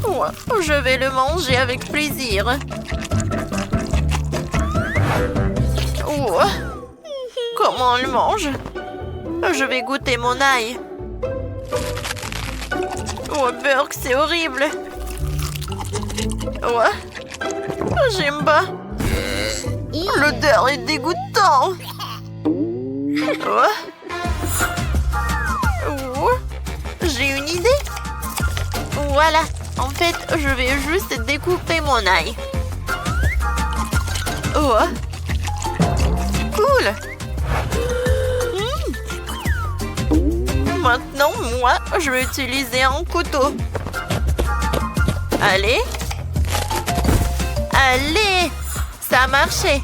Speaker 1: Oh, je vais le manger avec plaisir. Oh, comment on le mange? Je vais goûter mon ail. Oh, Burg, c'est horrible. Oh, j'aime pas. L'odeur est dégoûtante. Oh. Oh. J'ai une idée. Voilà. En fait, je vais juste découper mon ail. Oh. Cool. Maintenant, moi, je vais utiliser un couteau. Allez. Allez. Ça a marché.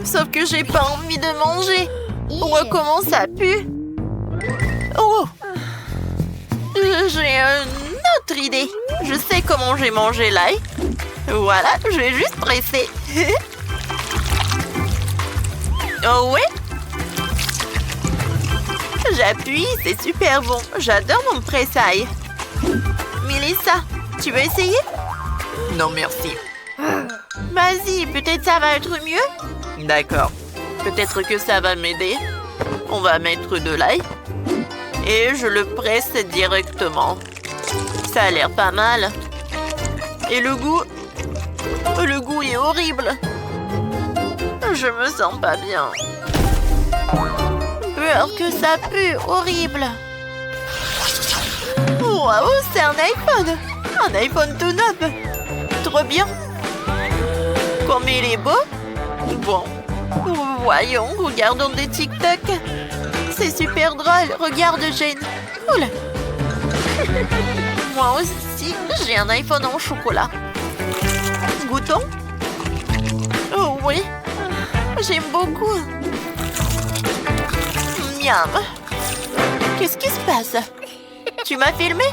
Speaker 1: Sauf que j'ai pas envie de manger. Oh, comment ça pue. Oh. J'ai une autre idée. Je sais comment j'ai mangé l'ail. Voilà, je vais juste presser. Oh ouais. J'appuie, c'est super bon. J'adore mon presse-ail. Mélissa, tu veux essayer? Non, merci. Vas-y, peut-être ça va être mieux. D'accord. Peut-être que ça va m'aider. On va mettre de l'ail. Et je le presse directement. Ça a l'air pas mal. Et le goût? Le goût est horrible. Je me sens pas bien. Peur que ça pue, horrible. Wow, c'est un iPhone. Un iPhone tout neuf. Trop bien. Comme il est beau. Bon. Voyons, regardons des TikTok. C'est super drôle. Regarde, Jane. Oula. Moi aussi, j'ai un iPhone en chocolat. Goûtons. Oh oui. J'aime beaucoup. Miam. Qu'est-ce qui se passe? Tu m'as filmé?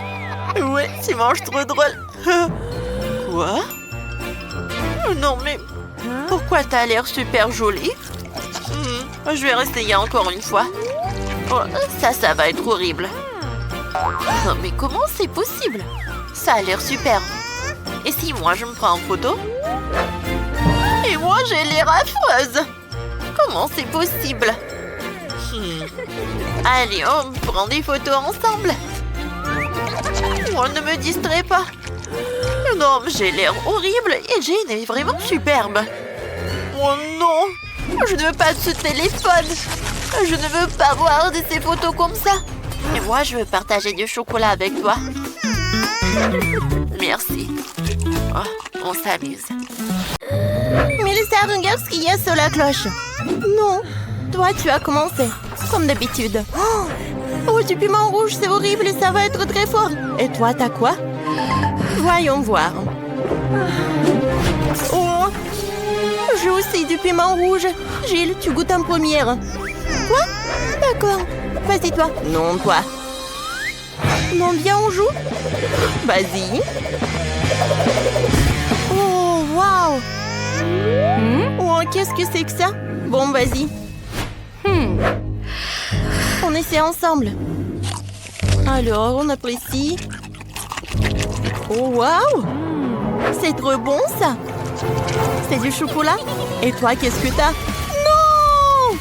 Speaker 1: Ouais, tu manges trop drôle. Quoi? Non, mais pourquoi t'as l'air super jolie? Je vais réessayer encore une fois. Oh, ça va être horrible. Oh, mais comment c'est possible? Ça a l'air super. Et si moi, je me prends en photo? Et moi, j'ai l'air affreuse. Comment c'est possible? Allez, on prend des photos ensemble. Oh, ne me distrais pas. Non, j'ai l'air horrible et Jane est vraiment superbe. Oh non, je ne veux pas de ce téléphone. Je ne veux pas voir de ces photos comme ça. Et moi, je veux partager du chocolat avec toi. Merci. Oh, on s'amuse. Mélissa, regarde ce qu'il y a sur la cloche. Non, toi, tu as commencé, comme d'habitude. Oh, du piment rouge, c'est horrible et ça va être très fort. Et toi, t'as quoi? Voyons voir. Oh, j'ai aussi du piment rouge. Gilles, tu goûtes en première. Quoi? D'accord. Vas-y, toi. Non, toi. Non, bien, on joue? Vas-y. Oh, waouh. Oh, qu'est-ce que c'est que ça? Bon, vas-y. On essaie ensemble. Alors, on apprécie. Oh, waouh! C'est trop bon, ça! C'est du chocolat? Et toi, qu'est-ce que t'as? Non!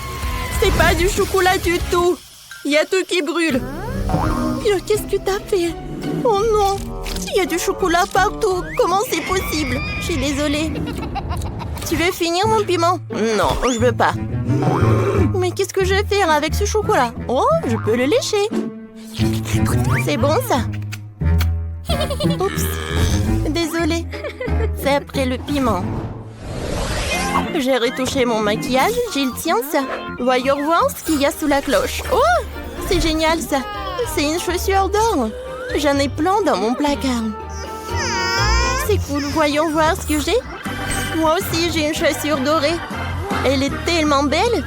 Speaker 1: C'est pas du chocolat du tout! Il y a tout qui brûle! Qu'est-ce que t'as fait? Oh non! Il y a du chocolat partout! Comment c'est possible? Je suis désolée. Tu veux finir mon piment? Non, je veux pas. Mais qu'est-ce que je vais faire avec ce chocolat? Oh, je peux le lécher. C'est bon, ça? Oups. Désolée. C'est après le piment. J'ai retouché mon maquillage. J'ai le tien, ça. Voyons voir ce qu'il y a sous la cloche. Oh, c'est génial, ça. C'est une chaussure d'or. J'en ai plein dans mon placard. C'est cool. Voyons voir ce que j'ai. Moi aussi, j'ai une chaussure dorée. Elle est tellement belle.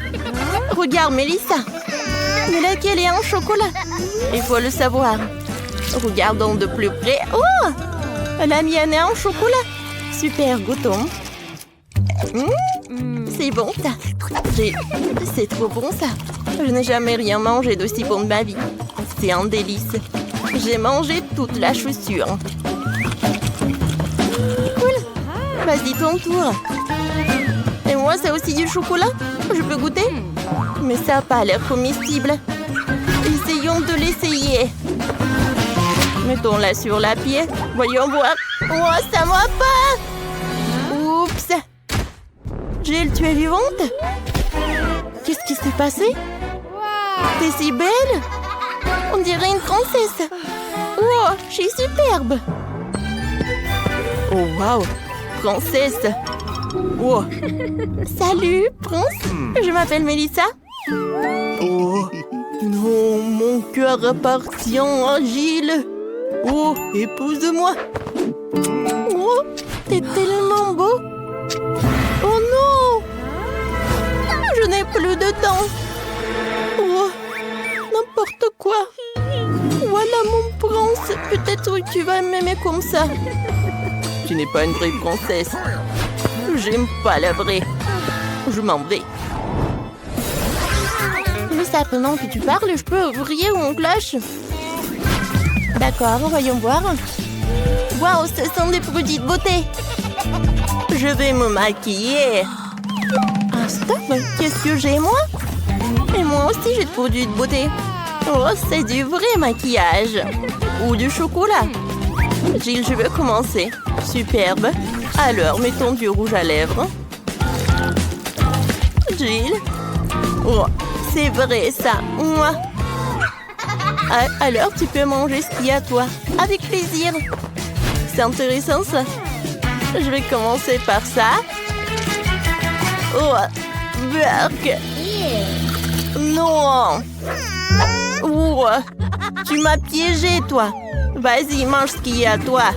Speaker 1: Regarde, Mélissa. Mais laquelle est en chocolat? Il faut le savoir. Regardons de plus près. Oh! La mienne est en chocolat. Super, goûtons. C'est bon, ça. C'est trop bon, ça. Je n'ai jamais rien mangé d'aussi bon de ma vie. C'est un délice. J'ai mangé toute la chaussure. Cool. Vas-y, ton tour. Et moi, c'est aussi du chocolat? Je peux goûter? Mais ça n'a pas l'air comestible. Essayons de l'essayer. Mettons-la sur la pied. Voyons voir. Oh, ça va pas! Oups! Jill, tu es vivante? Qu'est-ce qui s'est passé? T'es si belle! On dirait une princesse. Oh, je suis superbe. Oh, waouh! Princesse! Oh! Salut, prince! Je m'appelle Mélissa. Oh! Non, mon cœur appartient à Jill. Oh, épouse-moi. Oh, t'es tellement beau. Oh non! Je n'ai plus de temps. Oh, n'importe quoi. Voilà mon prince. Peut-être que tu vas m'aimer comme ça. Tu n'es pas une vraie princesse. J'aime pas la vraie. Je m'en vais. Mais ça, pendant que tu parles, je peux ouvrir mon cloche. D'accord, voyons voir. Waouh, ce sont des produits de beauté. Je vais me maquiller. Ah, stop, qu'est-ce que j'ai, moi? Et moi aussi, j'ai des produits de beauté. Oh, c'est du vrai maquillage. Ou du chocolat. Jill, je vais commencer. Superbe. Alors, mettons du rouge à lèvres. Jill. Oh, c'est vrai, ça. Moi. Alors, tu peux manger ce qu'il y a, toi. Avec plaisir. C'est intéressant, ça. Je vais commencer par ça. Oh, burk. Non. Oh, tu m'as piégé, toi. Vas-y, mange ce qu'il y a, toi.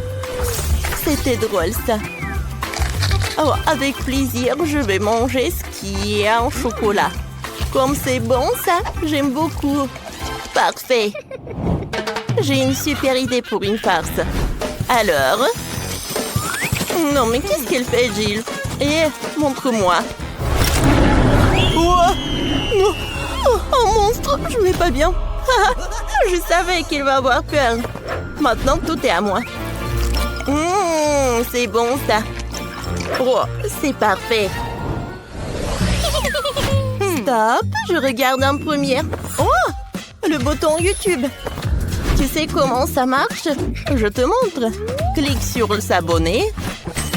Speaker 1: C'était drôle, ça. Oh, avec plaisir, je vais manger ce qui est en chocolat. Comme c'est bon, ça, j'aime beaucoup. Parfait. J'ai une super idée pour une farce. Alors? Non, mais qu'est-ce qu'elle fait, Jill? Eh, montre-moi. Oh, non. Oh, un monstre, je vais pas bien. Je savais qu'il va avoir peur. Maintenant, tout est à moi. C'est bon, ça. Oh, c'est parfait. Stop, je regarde en première. Oh, le bouton YouTube. Tu sais comment ça marche? Je te montre. Clique sur s'abonner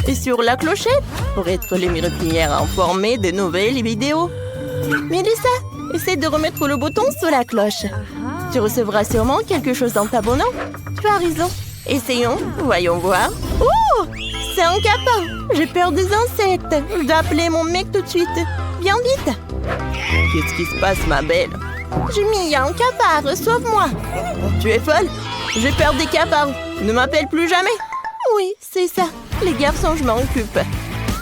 Speaker 1: et sur la clochette pour être les premières informées des nouvelles vidéos. Mélissa, essaie de remettre le bouton sur la cloche. Tu recevras sûrement quelque chose en t'abonnant. Tu as raison. Essayons, voyons voir. Oh, c'est un capin. J'ai peur des insectes. Je dois appeler mon mec tout de suite. Viens vite. Qu'est-ce qui se passe, ma belle? J'ai mis un capard, sauve-moi. Tu es folle? J'ai peur des cafards. Ne m'appelle plus jamais. Oui, c'est ça. Les garçons, je m'en occupe.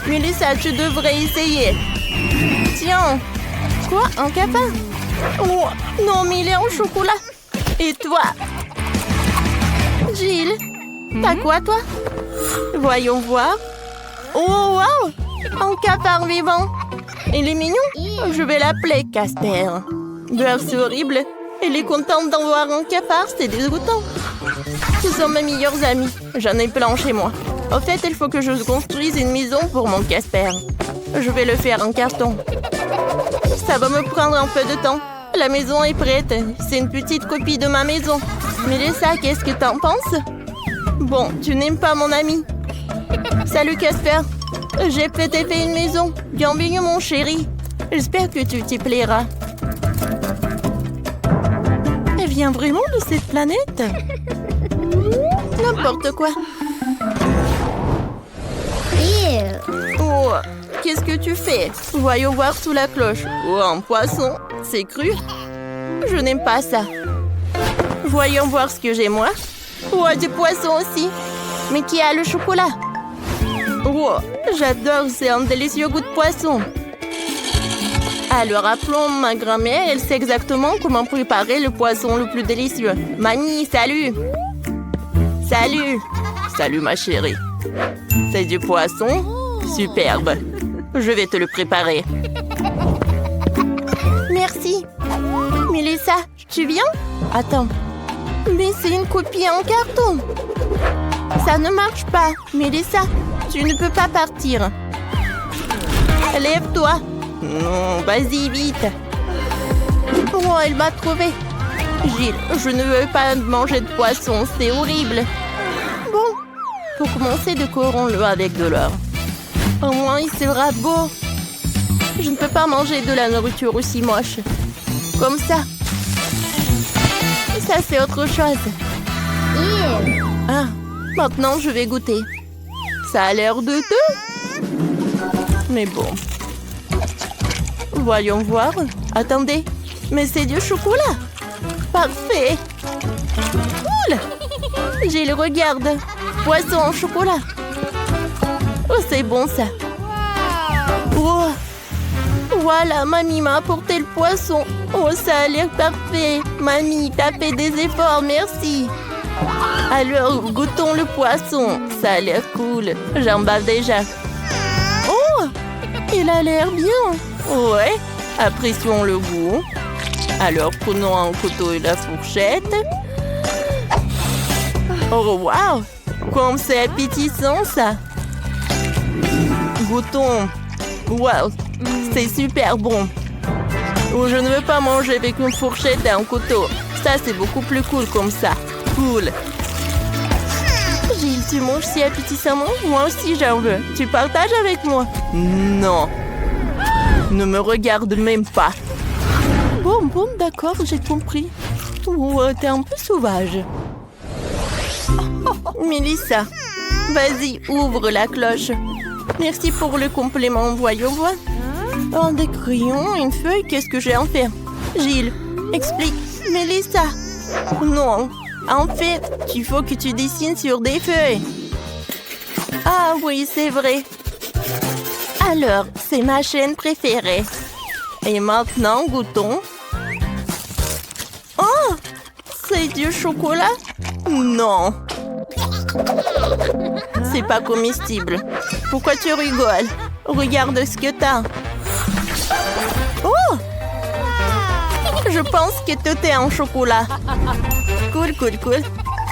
Speaker 1: Mélissa, tu devrais essayer. Tiens. Quoi, un capard? Oh, non, mais il est en chocolat. Et toi? Jill, t'as quoi, toi? Voyons voir. Oh, wow! Un capard vivant. Il est mignon. Je vais l'appeler Casper. C'est horrible. Elle est contente d'en voir un cafard, c'est dégoûtant. Ce sont mes meilleurs amis. J'en ai plein chez moi. Au fait, il faut que je construise une maison pour mon Casper. Je vais le faire en carton. Ça va me prendre un peu de temps. La maison est prête. C'est une petite copie de ma maison. Mélissa, qu'est-ce que t'en penses? Bon, tu n'aimes pas mon ami. Salut Casper. J'ai peut-être fait une maison. Bienvenue mon chéri. J'espère que tu t'y plairas. Elle vient vraiment de cette planète? N'importe quoi. Oh, qu'est-ce que tu fais? Voyons voir sous la cloche. Oh, un poisson. C'est cru? Je n'aime pas ça. Voyons voir ce que j'ai moi. Oh, du poisson aussi. Mais qui a le chocolat? Oh, j'adore, c'est un délicieux goût de poisson. Alors, appelons ma grand-mère, elle sait exactement comment préparer le poisson le plus délicieux. Mamie, salut! Salut! Salut, ma chérie. C'est du poisson? Superbe. Je vais te le préparer. Merci. Mélissa, tu viens? Attends. Mais c'est une copie en carton. Ça ne marche pas. Mélissa, tu ne peux pas partir. Lève-toi. Non, vas-y, vite. Oh, elle m'a trouvé. Gilles, je ne veux pas manger de poisson, c'est horrible. Bon, pour commencer, décorons-le avec de l'or. Au moins, il sera beau. Je ne peux pas manger de la nourriture aussi moche. Comme ça. Ça, c'est autre chose. Ah, maintenant, je vais goûter. Ça a l'air de deux. Mais bon. Voyons voir. Attendez, mais c'est du chocolat. Parfait. Cool. Gilles, regarde. Poisson en chocolat. Oh, c'est bon ça. Oh. Voilà, mamie m'a apporté le poisson. Oh, ça a l'air parfait. Mamie, t'as fait des efforts, merci. Alors, goûtons le poisson. Ça a l'air cool. J'en bave déjà. Oh, il a l'air bien. Ouais, apprécions le goût. Alors, prenons un couteau et la fourchette. Oh, waouh! Comme c'est appétissant, ça! Goûtons. Waouh! C'est super bon. Oh, je ne veux pas manger avec une fourchette et un couteau. Ça, c'est beaucoup plus cool comme ça. Cool. Gilles, tu manges si appétissamment? Moi aussi, j'en veux. Tu partages avec moi? Non. Ne me regarde même pas. Bon, d'accord, j'ai compris. Oh, t'es un peu sauvage. Mélissa, vas-y, ouvre la cloche. Merci pour le complément, voyons voir. Oh, des crayons, une feuille, qu'est-ce que j'ai à en faire? Gilles, explique. Mélissa. Non, en fait, il faut que tu dessines sur des feuilles. Ah oui, c'est vrai. Alors, c'est ma chaîne préférée. Et maintenant, goûtons. Oh, c'est du chocolat? Non. C'est pas comestible. Pourquoi tu rigoles? Regarde ce que t'as. Oh! Je pense que tout est en chocolat. Cool.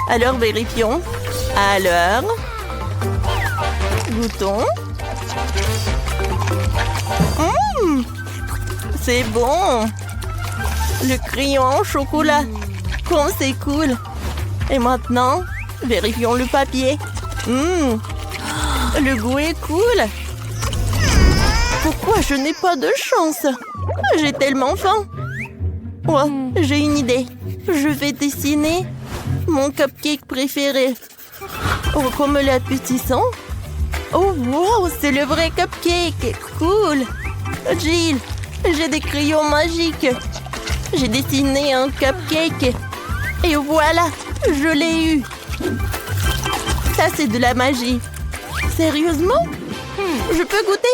Speaker 1: Alors, vérifions. Alors, goûtons. C'est bon. Le crayon en chocolat. Comme c'est cool. Et maintenant, vérifions le papier. Le goût est cool. Pourquoi je n'ai pas de chance? J'ai tellement faim. Oh, j'ai une idée. Je vais dessiner mon cupcake préféré. Oh, comme l'appétissant. Oh, wow, c'est le vrai cupcake. Cool. Gilles, j'ai des crayons magiques. J'ai dessiné un cupcake. Et voilà, je l'ai eu. Ça, c'est de la magie. Sérieusement? Je peux goûter?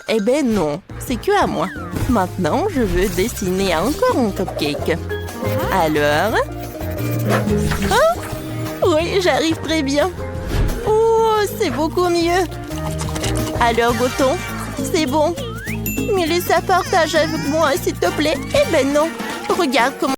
Speaker 1: Eh ben non, c'est que à moi. Maintenant, je veux dessiner encore un cupcake. Alors? Oh, oui, j'arrive très bien. Oh, c'est beaucoup mieux. Alors, goûtons. C'est bon. Mélissa, partage avec moi, s'il te plaît. Eh ben non. Regarde comment...